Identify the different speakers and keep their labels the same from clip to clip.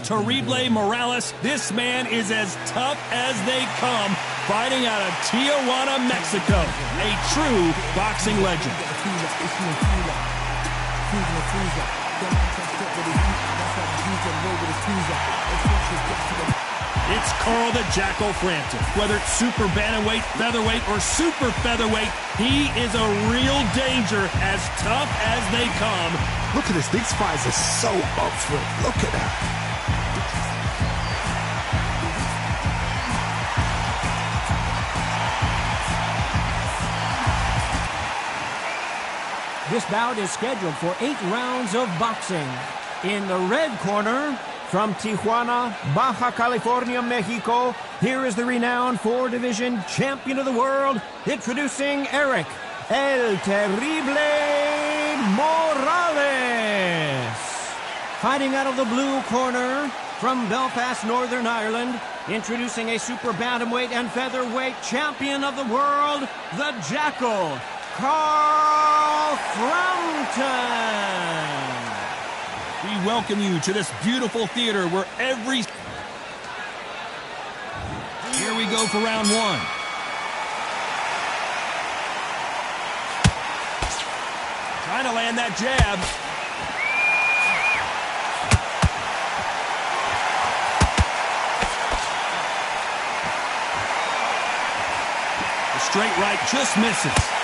Speaker 1: Terrible Morales. This man is as tough as they come, fighting out of Tijuana, Mexico. A true boxing legend. It's Carl the Jackal Frampton. Whether it's super bantamweight, featherweight, or super featherweight, he is a real danger, as tough as they come.
Speaker 2: Look at this. These fighters are so up for it. Look at that.
Speaker 3: This bout is scheduled for 8 rounds of boxing. In the red corner, from Tijuana, Baja California, Mexico, here is the renowned 4-division champion of the world, introducing Eric El Terrible Morales. Fighting out of the blue corner, from Belfast, Northern Ireland, introducing a super bantamweight and featherweight champion of the world, the Jackal, Carl Frampton.
Speaker 1: We welcome you to this beautiful theater where every... Here we go for round 1. Trying to land that jab. The straight right just misses.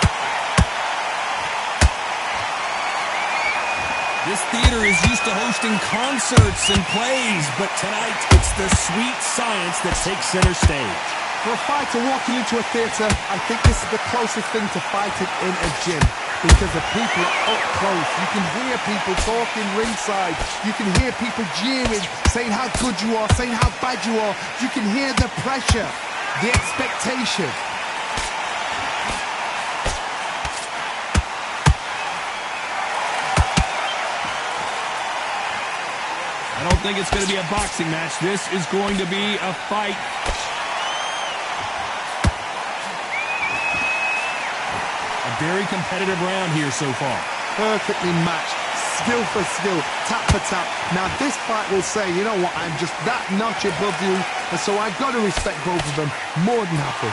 Speaker 1: This theater is used to hosting concerts and plays, but tonight it's the sweet science that takes center stage.
Speaker 2: For a fighter walking into a theater, I think this is the closest thing to fighting in a gym, because the people are up close. You can hear people talking ringside. You can hear people jeering, saying how good you are, saying how bad you are. You can hear the pressure, the expectation.
Speaker 1: I don't think it's going to be a boxing match. This is going to be a fight. A very competitive round here so far.
Speaker 2: Perfectly matched, skill for skill, tap for tap. Now this fight will say, you know what, I'm just that notch above you, and so I've got to respect both of them. More than happy.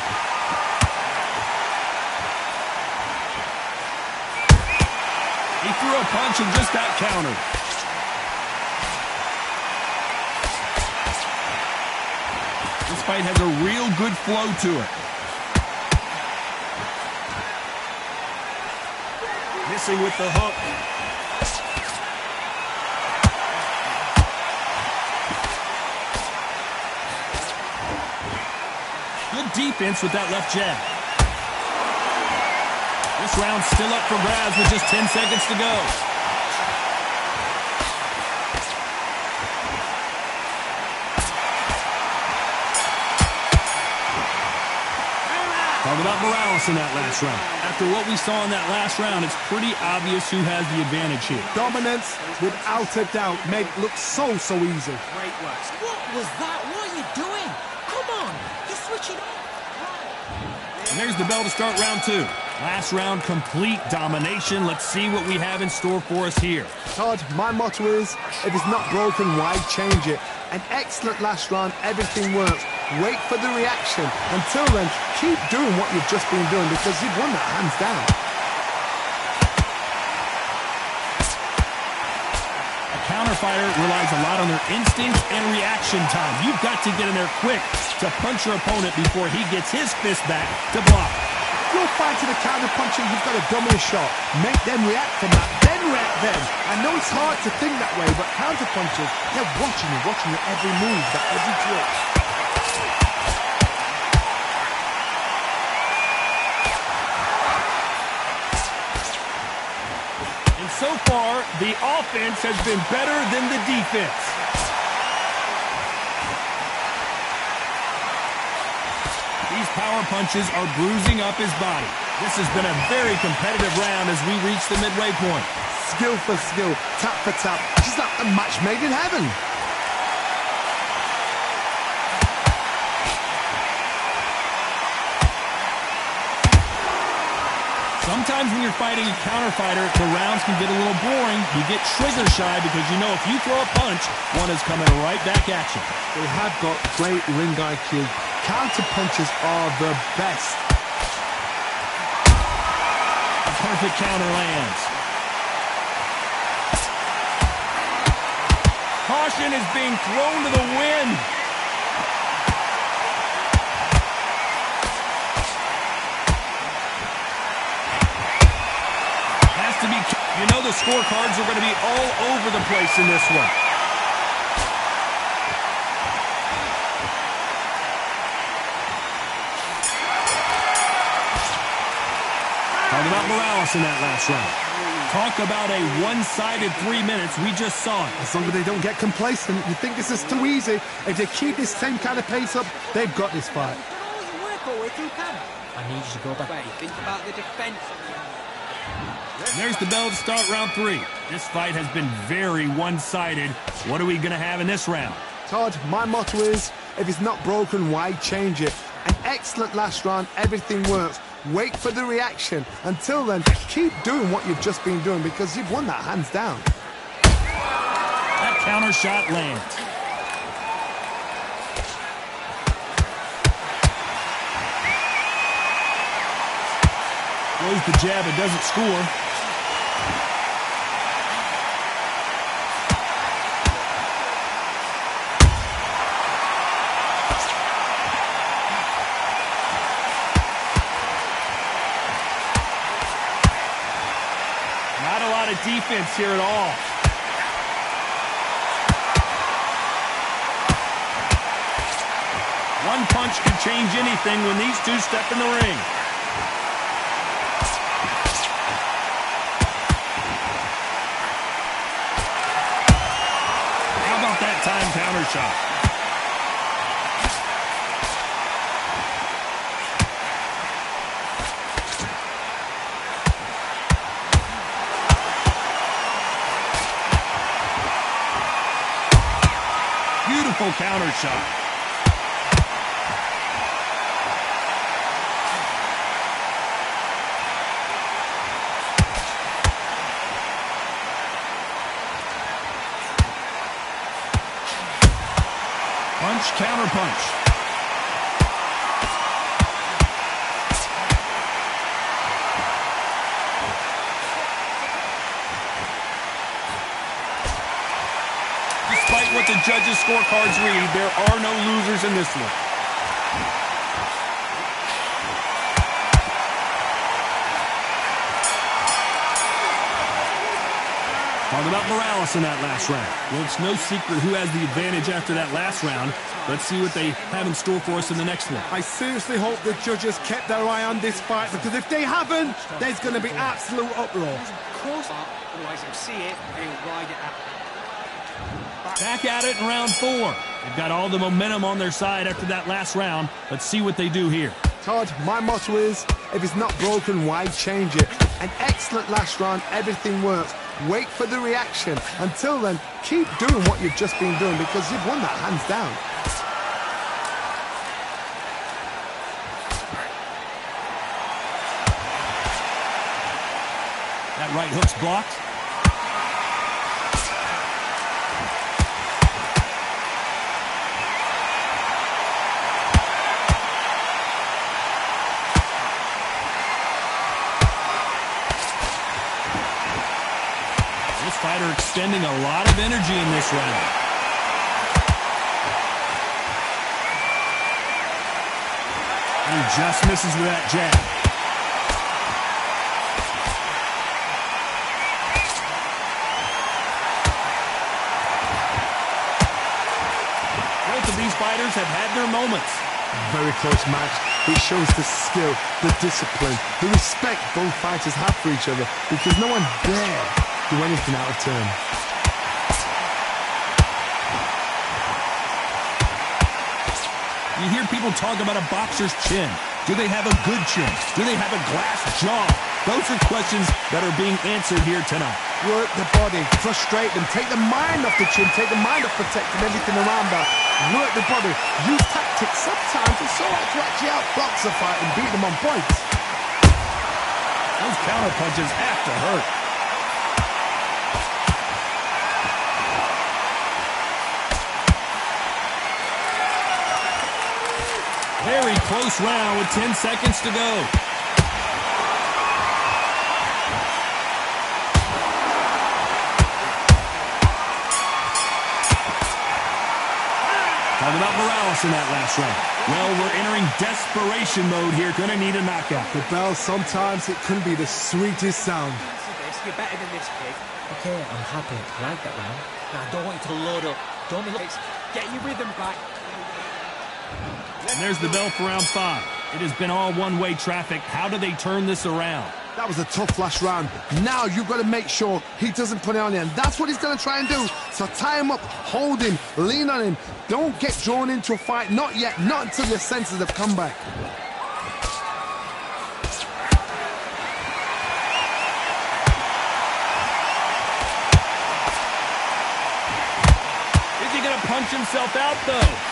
Speaker 1: He threw a punch and just got countered. This fight has a real good flow to it. Missing with the hook. Good defense with that left jab. This round's still up for grabs with just 10 seconds to go. Talk about Morales in that last round. After what we saw in that last round, it's pretty obvious who has the advantage here.
Speaker 2: Dominance, without a doubt, made it look so easy.
Speaker 3: Great work. What was that? What are you doing? Come on, you're switching off.
Speaker 1: And there's the bell to start round 2. Last round, complete domination. Let's see what we have in store for us here.
Speaker 2: Todd, my motto is, if it's not broken, why change it? An excellent last round, everything works. Wait for the reaction. Until then, keep doing what you've just been doing, because you've won that hands down.
Speaker 1: A counter fighter relies a lot on their instinct and reaction time. You've got to get in there quick to punch your opponent before he gets his fist back to block.
Speaker 2: If you're fighting a counter punching, you've got to dummy a shot. Make them react from that, then react then. I know it's hard to think that way, but counter punchers, they're watching you every move, that every trick.
Speaker 1: So far, the offense has been better than the defense. These power punches are bruising up his body. This has been a very competitive round as we reach the midway point.
Speaker 2: Skill for skill, tap for tap. Just like a match made in heaven.
Speaker 1: Sometimes when you're fighting a counter fighter, the rounds can get a little boring. You get trigger shy because you know if you throw a punch, one is coming right back at you.
Speaker 2: They have got great ring IQ. Counter punches are the best.
Speaker 1: A perfect counter lands. Caution is being thrown to the wind. You know the scorecards are going to be all over the place in this one. Talk about Morales in that last round. Talk about a one-sided 3 minutes. We just saw it.
Speaker 2: As long as they don't get complacent, you think this is too easy. If they keep this same kind of pace up, they've got this fight.
Speaker 4: I need you to go back. Think about the defense.
Speaker 1: There's the bell to start round 3. This fight has been very one-sided. What are we going to have in this round?
Speaker 2: Todd, my motto is, if it's not broken, why change it? An excellent last round, everything works. Wait for the reaction. Until then, keep doing what you've just been doing because you've won that hands down.
Speaker 1: That counter shot lands. Throws the jab, it doesn't score. Not a lot of defense here at all. One punch can change anything when these two step in the ring. Time counter shot. Beautiful counter shot. Punch, counter punch. Despite what the judges' scorecards read, there are no losers in this one. Talk about Morales in that last round. Well, it's no secret who has the advantage after that last round. Let's see what they have in store for us in the next one.
Speaker 2: I seriously hope the judges kept their eye on this fight because if they haven't, there's going to be absolute uproar.
Speaker 4: Of course, otherwise they'll see it, they'll ride it out.
Speaker 1: Back at it in round 4. They've got all the momentum on their side after that last round. Let's see what they do here.
Speaker 2: Todd, my motto is, if it's not broken, why change it? An excellent last round, everything works. Wait for the reaction. Until then, keep doing what you've just been doing because you've won that hands down.
Speaker 1: That right hook's blocked. This fighter extending a lot of energy in this round. And he just misses with that jab. Both of these fighters have had their moments.
Speaker 2: Very close match. It shows the skill, the discipline, the respect both fighters have for each other because no one dare do anything out of turn.
Speaker 1: You hear people talk about a boxer's chin. Do they have a good chin? Do they have a glass jaw? Those are questions that are being answered here tonight.
Speaker 2: Work the body, frustrate them, take the mind off the chin, take the mind off protecting everything around that. Work the body, use tactics. Sometimes it's so hard to actually outbox a fight and beat them on points.
Speaker 1: Those counter punches have to hurt. Very close round with 10 seconds to go. Talking about Morales in that last round. Well, we're entering desperation mode here. Gonna need a knockout.
Speaker 2: The bell, sometimes it can be the sweetest sound.
Speaker 4: You're better than this, kid.
Speaker 5: Okay, I'm happy. I like that round.
Speaker 4: Now, I don't want you to load up. Don't look. Get your rhythm back.
Speaker 1: And there's the bell for round 5. It has been all one-way traffic. How do they turn this around?
Speaker 2: That was a tough last round. Now you've got to make sure he doesn't put it on you, and that's what he's going to try and do. So tie him up, hold him, lean on him. Don't get drawn into a fight. Not yet. Not until your senses have come back.
Speaker 1: Is he going to punch himself out, though?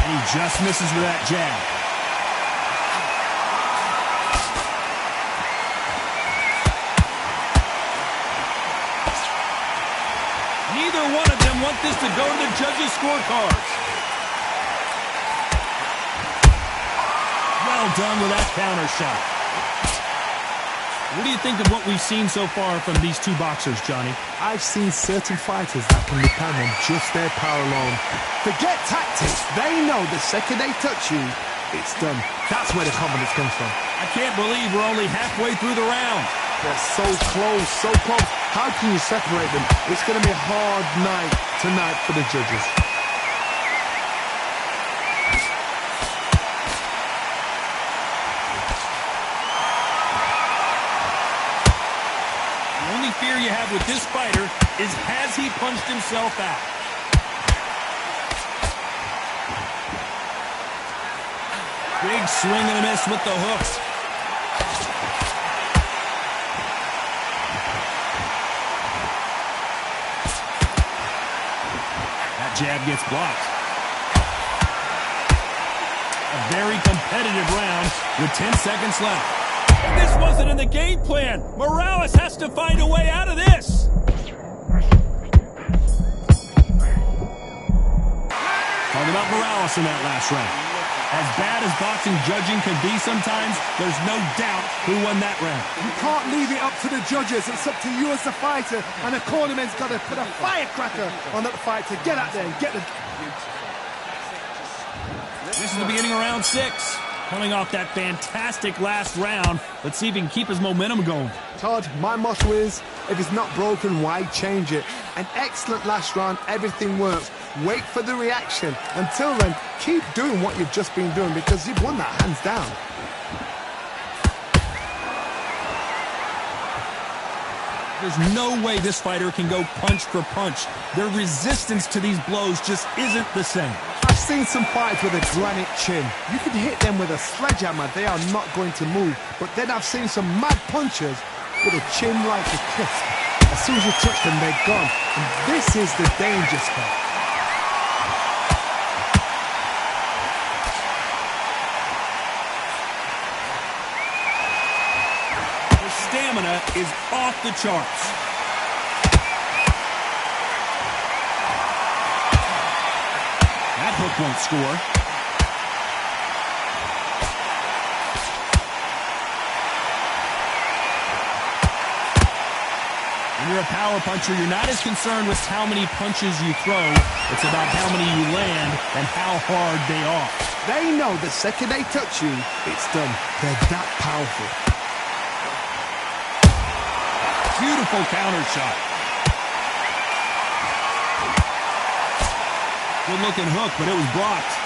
Speaker 1: And he just misses with that jab. Neither one of them want this to go to the judges' scorecards. Well done with that counter shot. What do you think of what we've seen so far from these two boxers, Johnny?
Speaker 2: I've seen certain fighters that can depend on just their power alone. Forget tactics. They know the second they touch you, it's done. That's where the confidence comes from.
Speaker 1: I can't believe we're only halfway through the round.
Speaker 2: They're so close, so close. How can you separate them? It's going to be a hard night tonight for the judges.
Speaker 1: The only fear you have with this fighter is, has he punched himself out? Big swing and a miss with the hooks. That jab gets blocked. A very competitive round with 10 seconds left. And this wasn't in the game plan. Morales has to find a way out of this. Talking about Morales in that last round. As bad as boxing judging can be sometimes, there's no doubt who won that round.
Speaker 2: You can't leave it up to the judges. It's up to you as the fighter, and the cornerman's got to put a firecracker on that fight to get out there and get the...
Speaker 1: This is the beginning of round 6. Coming off that fantastic last round, let's see if he can keep his momentum going.
Speaker 2: Todd, my motto is, if it's not broken, why change it? An excellent last round, everything works. Wait for the reaction. Until then, keep doing what you've just been doing because you've won that hands down.
Speaker 1: There's no way this fighter can go punch for punch. Their resistance to these blows just isn't the same.
Speaker 2: I've seen some fights with a granite chin. You can hit them with a sledgehammer, they are not going to move. But then I've seen some mad punchers with a chin like a crisp. As soon as you touch them, they're gone. And this is the danger spot.
Speaker 1: The stamina is off the charts. That hook won't score. When you're a power puncher, you're not as concerned with how many punches you throw. It's about how many you land and how hard they are.
Speaker 2: They know the second they touch you, it's done. They're that powerful.
Speaker 1: Beautiful counter shot. Good looking hook, but it was blocked.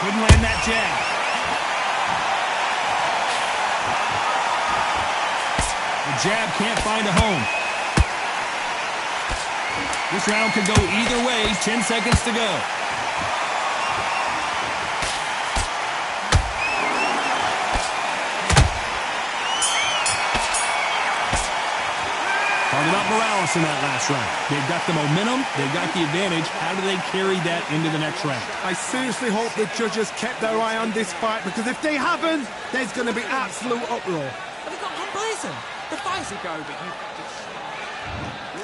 Speaker 1: Couldn't land that jab. The jab can't find a home. This round could go either way. 10 seconds to go. Morales in that last round. They've got the momentum, they've got the advantage. How do they carry that into the next round?
Speaker 2: I seriously hope the judges kept their eye on this fight, because if they haven't, there's going to be absolute uproar.
Speaker 4: Have you got complacent? The fight's a go, but you...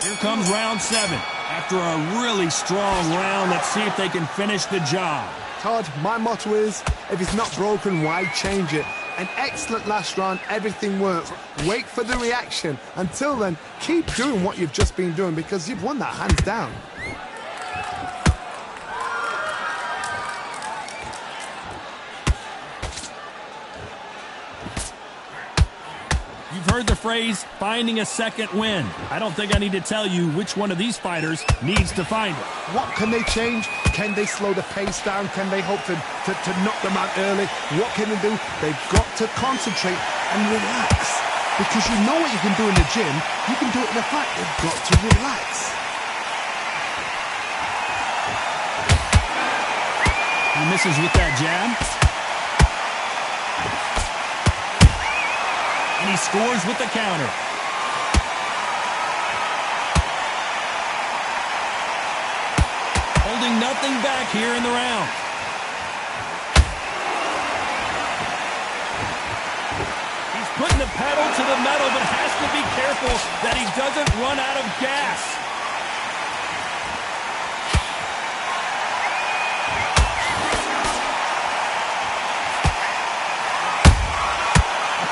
Speaker 1: Here comes round 7. After a really strong round, let's see if they can finish the job.
Speaker 2: Todd, my motto is, if it's not broken, why change it? An excellent last round, everything works. Wait for the reaction. Until then, keep doing what you've just been doing, because you've won that hands down.
Speaker 1: You've heard the phrase, finding a second win. I don't think I need to tell you which one of these fighters needs to find it.
Speaker 2: What can they change? Can they slow the pace down? Can they hope to knock them out early? What can they do? They've got to concentrate and relax. Because you know what you can do in the gym, you can do it in a fight. They've got to relax.
Speaker 1: He misses with that jab. And he scores with the counter. Holding nothing back here in the round. He's putting the pedal to the metal, but has to be careful that he doesn't run out of gas.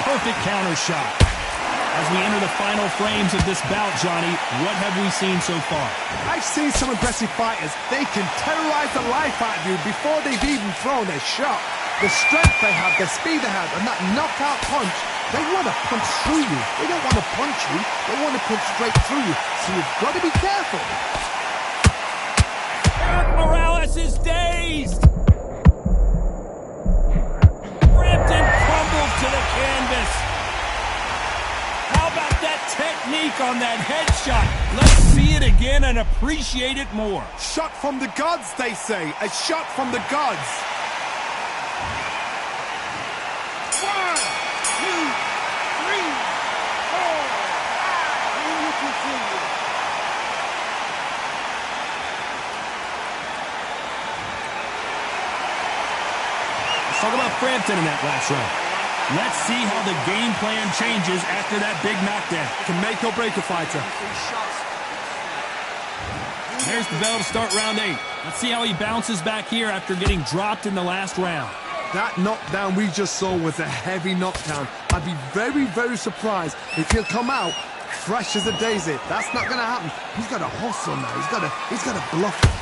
Speaker 1: Perfect counter shot. As we enter the final frames of this bout, Johnny, what have we seen so far?
Speaker 2: I've seen some impressive fighters. They can terrorize the life out of you before they've even thrown their shot. The strength they have, the speed they have, and that knockout punch, they want to punch through you. They don't want to punch you. They want to punch straight through you. So you've got to be careful.
Speaker 1: Morales is dazed. Frampton crumbles to the canvas. How about that technique on that headshot? Let's see it again and appreciate it more.
Speaker 2: Shot from the gods, they say. A shot from the gods. 1, 2, 3, 4. And you continue.
Speaker 1: Let's talk about Frampton in that last round. Let's see how the game plan changes after that big knockdown.
Speaker 2: Can make or break a fighter.
Speaker 1: There's the bell to start round 8. Let's see how he bounces back here after getting dropped in the last round.
Speaker 2: That knockdown we just saw was a heavy knockdown. I'd be very, very surprised if he'll come out fresh as a daisy. That's not going to happen. He's got to hustle now. He's got to bluff it.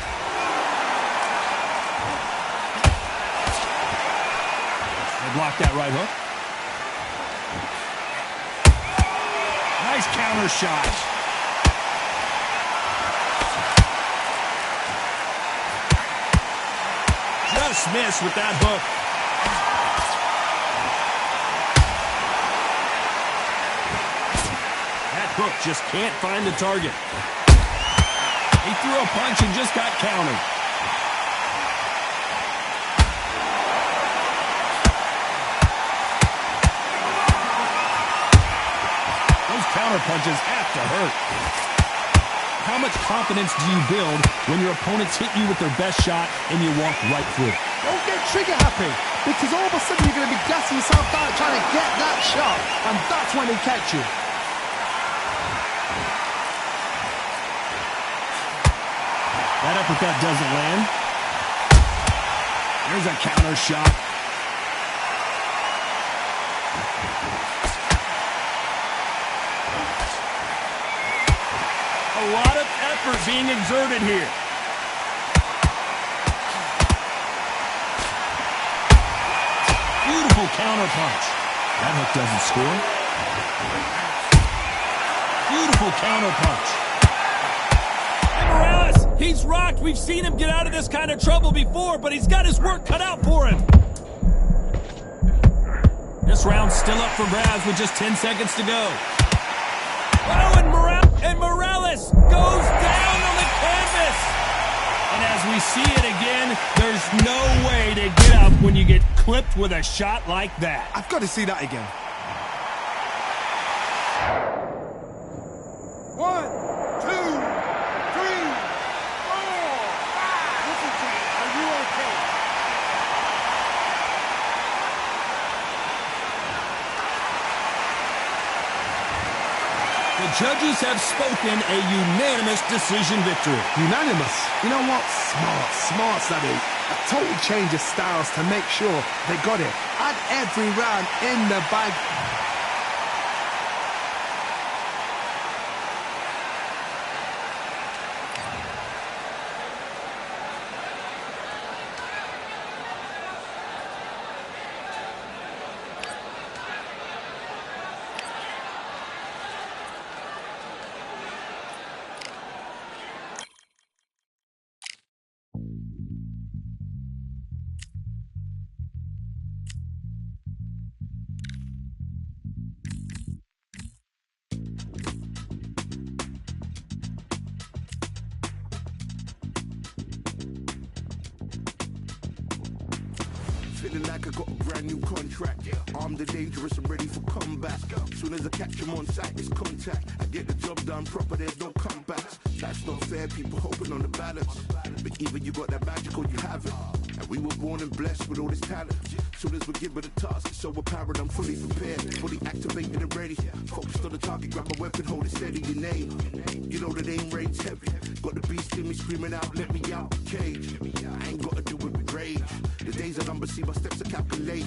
Speaker 1: They block that right hook. Nice counter shot. Just missed with that hook. That hook just can't find the target. He threw a punch and just got countered. Counter punches have to hurt. How much confidence do you build when your opponents hit you with their best shot and you walk right through?
Speaker 2: Don't get trigger happy, because all of a sudden you're going to be gassing yourself out trying to get that shot, and that's when he catch you.
Speaker 1: That uppercut doesn't land. There's a counter shot. A lot of effort being exerted here. Beautiful counter punch. That hook doesn't score. Beautiful counter punch. And Morales, he's rocked. We've seen him get out of this kind of trouble before, but he's got his work cut out for him. This round's still up for grabs with just 10 seconds to go. Oh, and Morales goes down on the canvas. And as we see it again, there's no way to get up when you get clipped with a shot like that.
Speaker 2: I've got to see that again. 1, 2, 3, 4, 5.
Speaker 4: Listen to me. Are you okay?
Speaker 1: The judges have spoken a unanimous decision victory.
Speaker 2: Unanimous. You know what? Smart, Sadie. A total change of styles to make sure they got it. Had every round in the bag.
Speaker 6: Feeling like I got a brand new contract. Armed and dangerous and ready for combat. Soon as I catch him on sight, it's contact. I get the job done proper, there's no comebacks. Life's not fair, people hoping on the balance. But either you got that magic or you haven't. And we were born and blessed with all this talent. Soon as we're given the task, it's so apparent I'm fully prepared. Fully activated and ready. Focused on the target, grab my weapon, hold it steady, your name. You know the name rain's heavy. Got the beast in me screaming out, let me out the cage. I ain't got to do it with rage. The days are numbered, see my steps are calculate.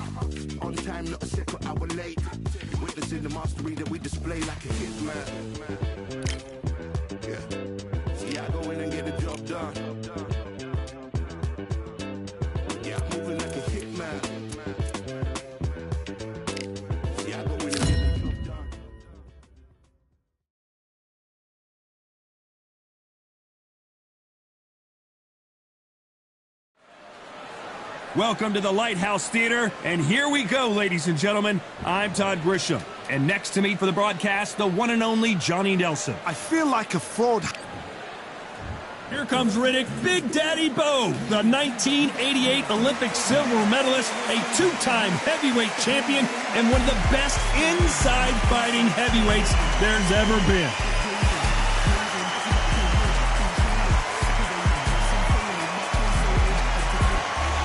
Speaker 6: On time, not a second hour late. You're witnessing the mastery that we display like a hitman. Yeah. See, I go in and get the job done. Yeah, I'm moving like a hitman. See, I go in and get the job done.
Speaker 1: Welcome to the Lighthouse Theater, and here we go, ladies and gentlemen. I'm Todd Grisham, and next to me for the broadcast, the one and only Johnny Nelson.
Speaker 2: I feel like a fraud.
Speaker 1: Here comes Riddick, Big Daddy Bo, the 1988 Olympic silver medalist, a two-time heavyweight champion, and one of the best inside fighting heavyweights there's ever been.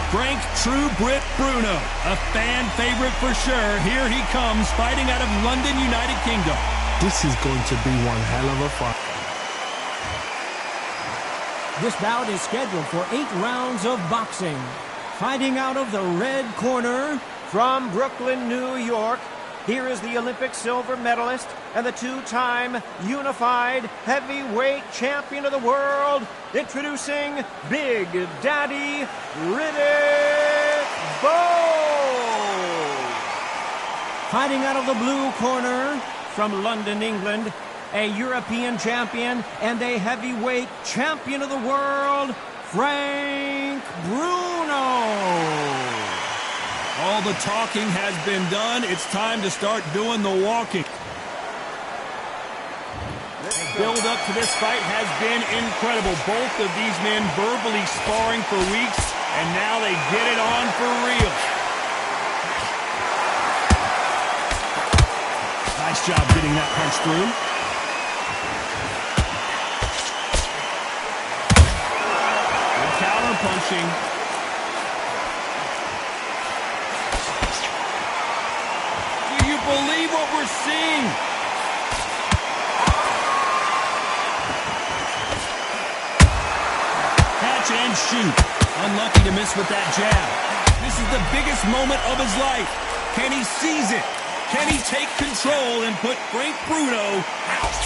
Speaker 1: Frank True Brit Bruno, a fan favorite for sure. Here he comes, fighting out of London, United Kingdom.
Speaker 2: This is going to be one hell of a fight.
Speaker 3: This bout is scheduled for 8 rounds of boxing. Fighting out of the red corner from Brooklyn, New York, here is the Olympic silver medalist and the two-time unified heavyweight champion of the world, introducing Big Daddy Riddick Bowe. Fighting out of the blue corner from London, England, a European champion and a heavyweight champion of the world, Frank Bruno.
Speaker 1: All the talking has been done. It's time to start doing the walking. Build up to this fight has been incredible. Both of these men verbally sparring for weeks, and now they get it on for real. Nice job getting that punch through. Good counter punching. Believe what we're seeing. Catch and shoot. Unlucky to miss with that jab. This is the biggest moment of his life. Can he seize it? Can he take control and put Frank Bruno out?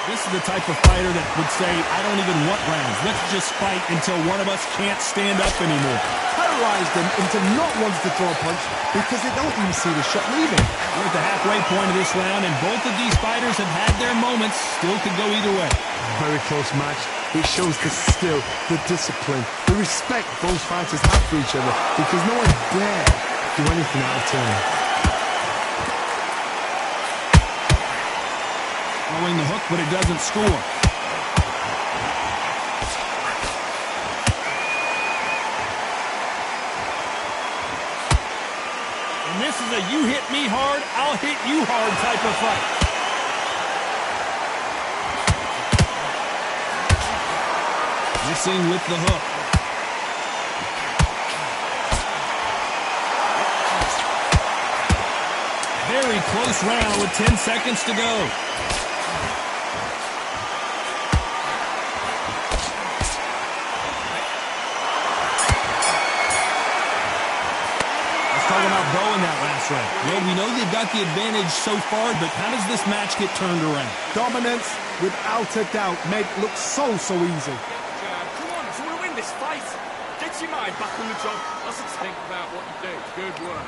Speaker 1: This is the type of fighter that would say, I don't even want rounds. Let's just fight until one of us can't stand up anymore.
Speaker 2: Terrorize them into not wanting to throw a punch because they don't even see the shot leaving.
Speaker 1: We're at the halfway point of this round, and both of these fighters have had their moments. Still could go either way.
Speaker 2: Very close match. It shows the skill, the discipline, the respect both fighters have for each other because no one dare do anything out of turn.
Speaker 1: Throwing the hook, but it doesn't score. hard, I'll hit you hard type of fight. Missing with the hook. Very close round with 10 seconds to go. Talking about Bo in that last round. Well, we know they've got the advantage so far, but how does this match get turned around?
Speaker 2: Dominance, without a doubt, made it look so easy.
Speaker 4: Come on, you want to win this fight. Get your mind back on the job. Let's think about what you do. Good work.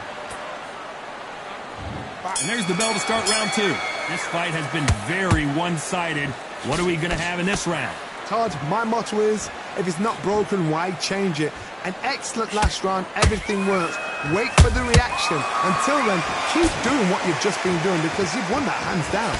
Speaker 1: And there's the bell to start round 2. This fight has been very one-sided. What are we going to have in this round?
Speaker 2: Todd, my motto is, if it's not broken, why change it? An excellent last round, everything works. Wait for the reaction. Until then, keep doing what you've just been doing because you've won that hands down.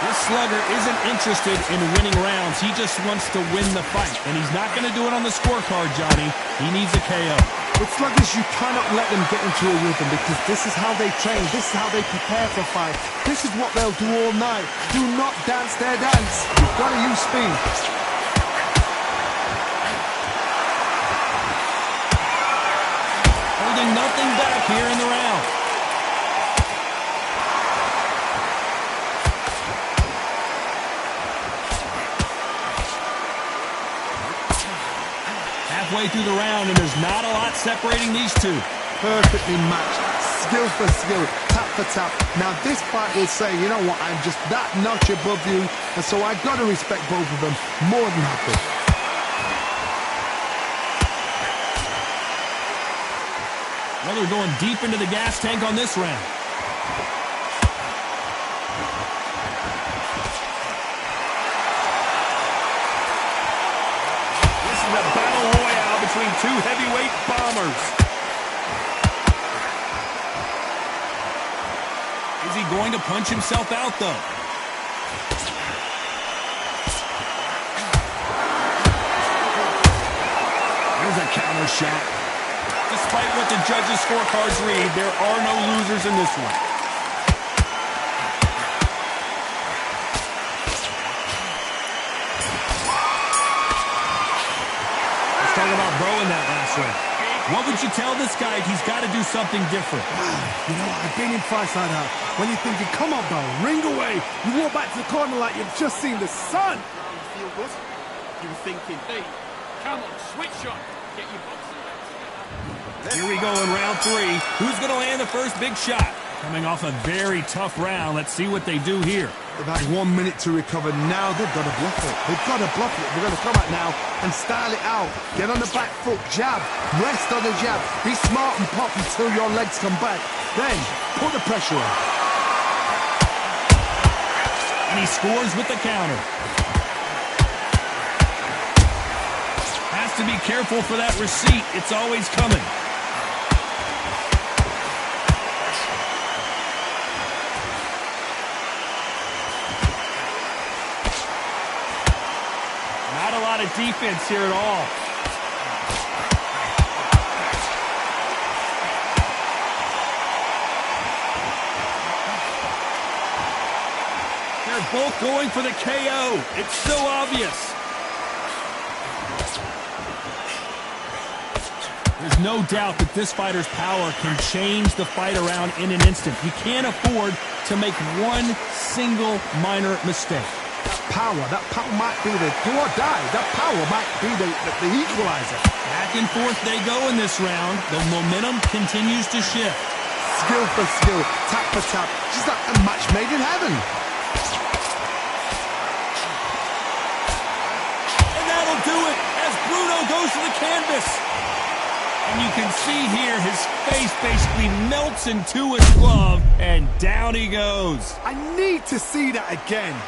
Speaker 1: This slugger isn't interested in winning rounds. He just wants to win the fight. And he's not going to do it on the scorecard, Johnny. He needs a KO.
Speaker 2: With sluggers, you cannot let them get into a rhythm because this is how they train. This is how they prepare for fight. This is what they'll do all night. Do not dance their dance. You've got to use speed.
Speaker 1: Holding nothing back here in the round. Halfway through the round, and there's not a lot separating these two.
Speaker 2: Perfectly matched, skill for skill, tap for tap. Now this fight will say, you know what, I'm just that notch above you, and so I've got to respect both of them more than happy.
Speaker 1: Well, they're going deep into the gas tank on this round. A battle royale between two heavyweight bombers. Is he going to punch himself out, though? There's a counter shot. Despite what the judges' scorecards read, there are no losers in this one. Talking about Bo in that last round. What would you tell this guy? He's got to do something different.
Speaker 2: You know, I've been in fights like that. When you're thinking, come on, Bo, ring away. You walk back to the corner like you've just seen the sun.
Speaker 4: You feel good? You were thinking, hey, come on, switch on. Get your boxing.
Speaker 1: Here we go in round 3. Who's going to land the first big shot? Coming off a very tough round. Let's see what they do here.
Speaker 2: They've had 1 minute to recover. Now they've got to block it. They've got to block it. They're going to come out now and style it out. Get on the back foot, jab, rest on the jab. Be smart and pop until your legs come back. Then put the pressure on.
Speaker 1: And he scores with the counter. Has to be careful for that receipt. It's always coming. Not a lot of defense here at all. They're both going for the KO. It's so obvious. There's no doubt that this fighter's power can change the fight around in an instant. He can't afford to make one single minor mistake.
Speaker 2: That power might be the do or die. That power might be the equalizer.
Speaker 1: Back and forth they go in this round. The momentum continues to shift.
Speaker 2: Skill for skill, tap for tap, just like a match made in heaven.
Speaker 1: And that'll do it as Bruno goes to the canvas. And you can see here his face basically melts into his glove, and down he goes.
Speaker 2: I need to see that again.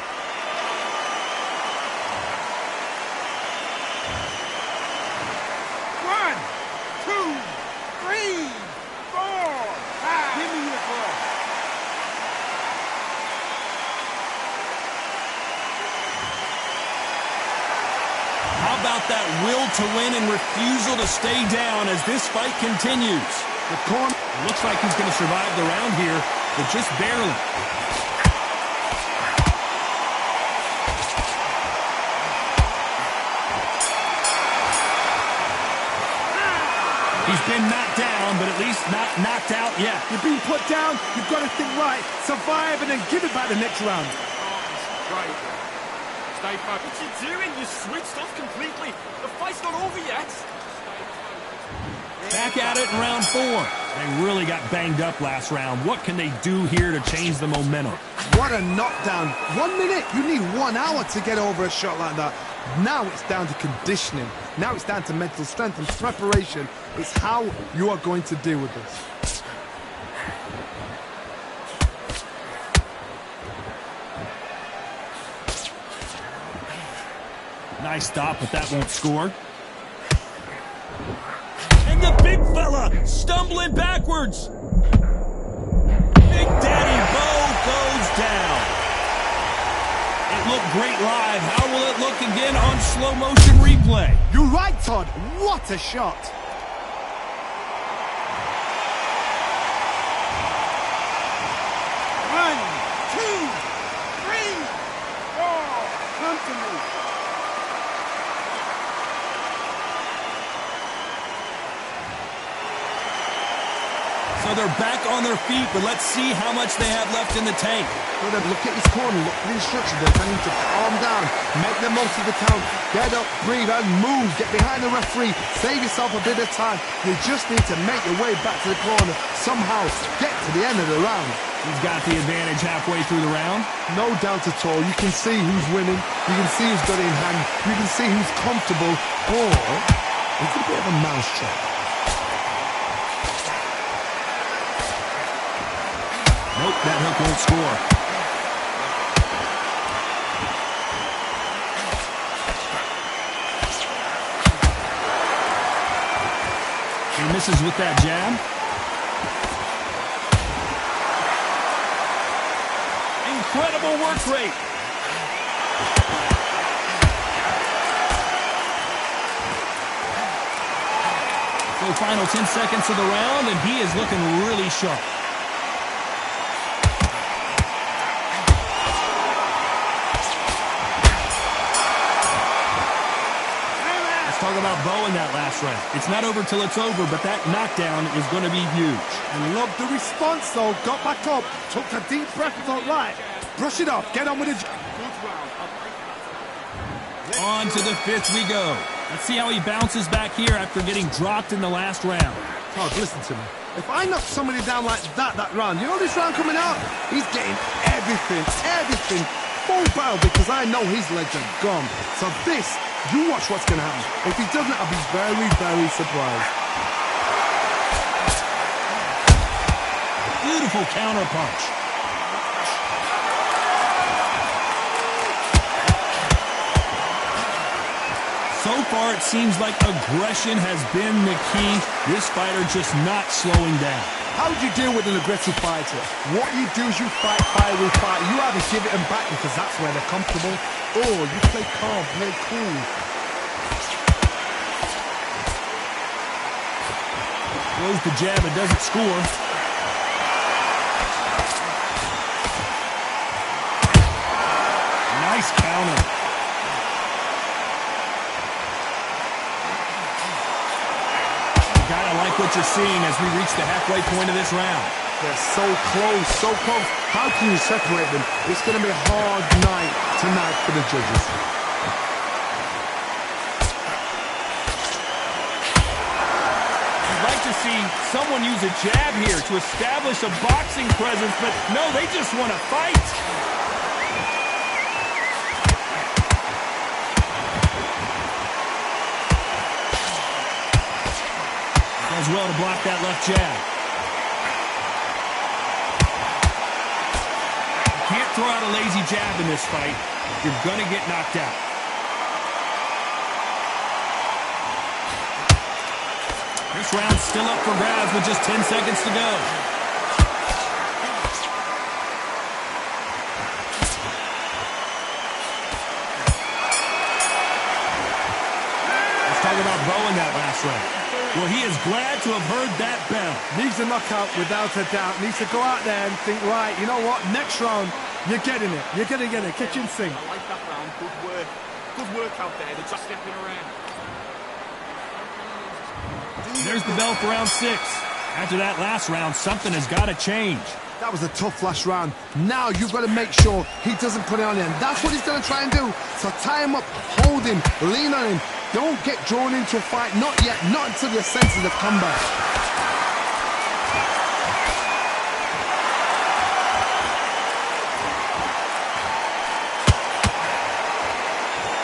Speaker 1: about that will to win and refusal to stay down as this fight continues.
Speaker 2: The corner.
Speaker 1: Looks like he's going to survive the round here, but just barely. He's been knocked down, but at least not knocked out yet.
Speaker 2: You're being put down, you've got to think right, survive, and then give it back the next round.
Speaker 4: Right. Stay focused. What you doing? You switched off completely. The fight's not over yet.
Speaker 1: Back at it in round 4. They really got banged up last round. What can they do here to change the momentum?
Speaker 2: What a knockdown. 1 minute, you need 1 hour to get over a shot like that. Now it's down to conditioning. Now it's down to mental strength and preparation. It's how you are going to deal with this.
Speaker 1: Nice stop, but that won't score. And the big fella stumbling backwards. Big Daddy Bo goes down. It looked great live. How will it look again on slow motion replay?
Speaker 2: You're right, Todd. What a shot. One, two, three, four. Come to me.
Speaker 1: So they're back on their feet, but let's see how much they have left in the tank.
Speaker 2: Well, then look at his corner, look at the instructions. They're telling him to calm down, make the most of the count, get up, breathe, and move. Get behind the referee, save yourself a bit of time. You just need to make your way back to the corner, somehow get to the end of the round.
Speaker 1: He's got the advantage halfway through the round.
Speaker 2: No doubt at all. You can see who's winning, you can see who's got it in hand, you can see who's comfortable, or it's a bit of a mousetrap.
Speaker 1: Nope, that hook won't score. He misses with that jab. Incredible work rate. So final 10 seconds of the round, and he is looking really sharp. Talk about Bo in that last round. It's not over till it's over, but that knockdown is going to be huge.
Speaker 2: I love the response, though. Got back up, took a deep breath, thought, right, brush it off, get on with it.
Speaker 1: On to the 5th we go. Let's see how he bounces back here after getting dropped in the last round.
Speaker 2: Todd, listen to me. If I knock somebody down like that round, you know this round coming out? He's getting everything, full barrel, because I know his legs are gone. So this, you watch what's going to happen. If he doesn't, I'll be very, very surprised.
Speaker 1: Beautiful counter punch. So far, it seems like aggression has been the key. This fighter just not slowing down.
Speaker 2: How do you deal with an aggressive fighter? What you do is you fight fire with fire. You either give it them back because that's where they're comfortable, or you play calm, play cool.
Speaker 1: Throws the jab, it doesn't score. Nice counter. Gotta like what you're seeing as we reach the halfway point of this round.
Speaker 2: They're so close, so close. How can you separate them? It's going to be a hard night tonight for the judges.
Speaker 1: I'd like to see someone use a jab here to establish a boxing presence, but no, they just want to fight. Does well to block that left jab. You can't throw out a lazy jab in this fight. You're going to get knocked out. This round's still up for grabs with just 10 seconds to go.
Speaker 2: last round.
Speaker 1: Well, he is glad to have heard that bell.
Speaker 2: Needs a knockout without a doubt. Needs to go out there and think, right, you know what, next round, you're getting it. You're going to get it. Kitchen sink.
Speaker 4: I like that round. Good work. Good work out there. They're just stepping around.
Speaker 1: There's the bell for round 6. After that last round, something has got to change.
Speaker 2: That was a tough last round. Now you've got to make sure he doesn't put it on you. And that's what he's going to try and do. So tie him up, hold him, lean on him. Don't get drawn into a fight. Not yet. Not until your senses have come back.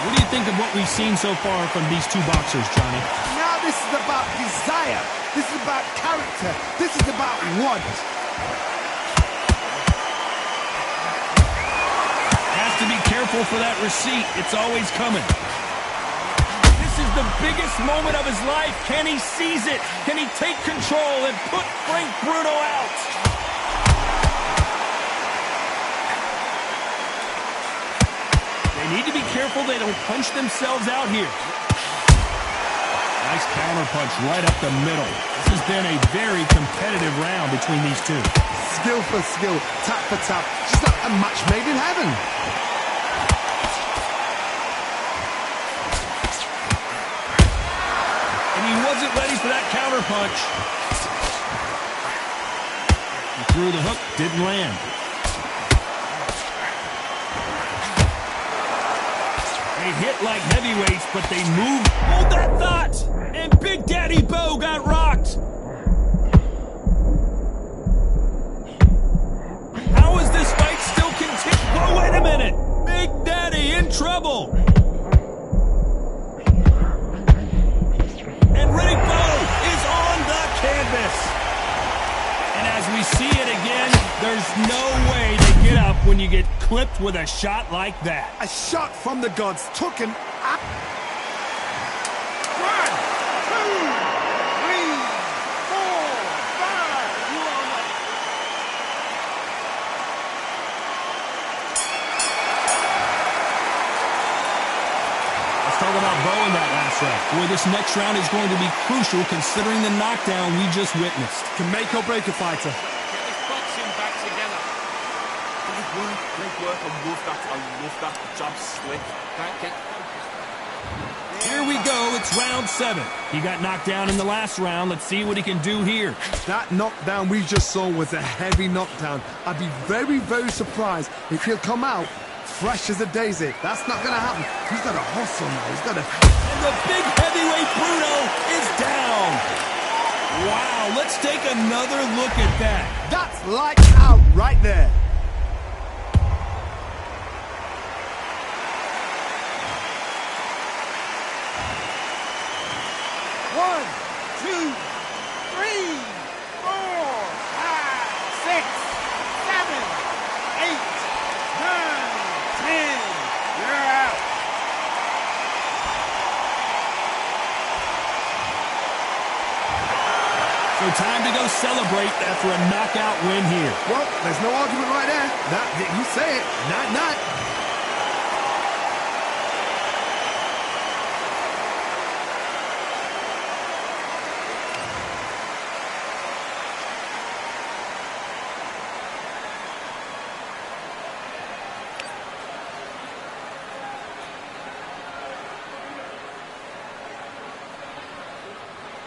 Speaker 1: What do you think of what we've seen so far from these two boxers, Johnny?
Speaker 2: Now this is about desire. This is about character. This is about want.
Speaker 1: Has to be careful for that receipt. It's always coming. This is the biggest moment of his life. Can he seize it? Can he take control and put Frank Bruno out? They need to be careful they don't punch themselves out here. Nice counter punch right up the middle. This has been a very competitive round between these two.
Speaker 2: Skill for skill, tap for tap. Just like a match made in heaven.
Speaker 1: And he wasn't ready for that counter punch. He threw the hook, didn't land. They hit like heavyweights, but they moved. Hold that thought! And Big Daddy Bo got rocked. How is this fight still continuing? Whoa, wait a minute! Big Daddy in trouble! And Riddick Bowe is on the canvas! And as we see it again, there's no way to get up when you get clipped with a shot like that.
Speaker 2: A shot from the gods took him up.
Speaker 4: 1, 2, 3, 4, 5. You are right.
Speaker 1: Let's talk about Bowe in that last round. Boy, this next round is going to be crucial considering the knockdown we just witnessed.
Speaker 2: Can make or break a fighter.
Speaker 4: Get this boxing back together. Great work. I love that. I love that. The job's slick. Get focused.
Speaker 1: Here we go. It's round 7. He got knocked down in the last round. Let's see what he can do here.
Speaker 2: That knockdown we just saw was a heavy knockdown. I'd be very, very surprised if he'll come out fresh as a daisy. That's not going to happen. He's got a hustle now. He's got a...
Speaker 1: And the big heavyweight Bruno is down. Wow, let's take another look at that.
Speaker 2: That's lights out right there.
Speaker 4: One, 2, 3, 4, 5, 6, 7, 8, 9, 10. You're out.
Speaker 1: So time to go celebrate after a knockout win here.
Speaker 2: Well, there's no argument right there. That, you say it. Night, night.